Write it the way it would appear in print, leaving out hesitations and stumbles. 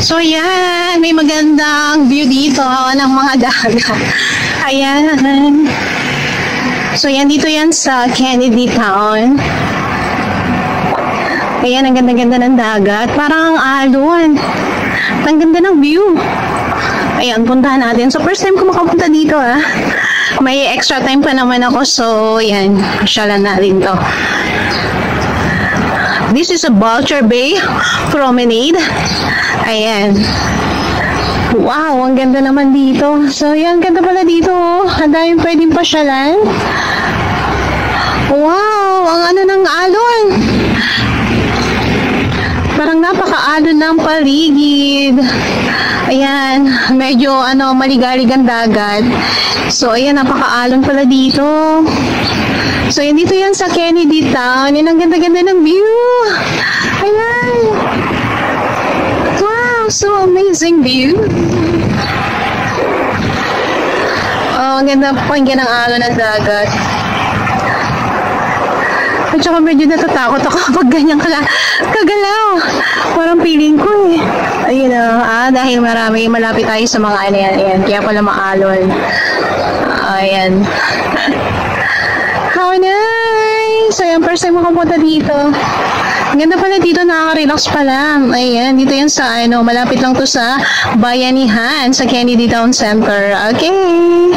So, yan. May magandang view dito ng mga dagat. Ayan. So, yan. Dito yan sa Kennedy Town. Ayan. Ang ganda-ganda ng dagat. Parang alon. Ang ganda ng view. Ayan. Puntahan natin. So, first time ko makapunta dito, ah. May extra time pa naman ako. So, yan. Pasyalan natin to. This is a Vulture Bay Promenade. Ayan. Wow, ang ganda naman dito. So, yan, ganda pala dito. Ang daming pwedeng pasyalan. Wow, ang ano ng alon. Parang napaka-alon ng paligid. Ayan, medyo maligalig ang dagat. So, ayan, napaka-alon pala dito. So, yan dito yan sa Kennedy Town. Yan ang ganda-ganda ng view. Ayan. Wow, so amazing view. Oh, ang ganda pakinggan ng alon ng dagat. At saka medyo natatakot ako pag ganyan kagalaw. Parang feeling ko eh. Ayun dahil malapit tayo sa mga ayan. Kaya pala maalon. Ayan. How nice! So, yung first time makapunta dito. Ang ganda pala dito, nakaka-relax pala. Ayan, dito yan sa, malapit lang to sa Bayanihan, sa Kennedy Town Center. Okay!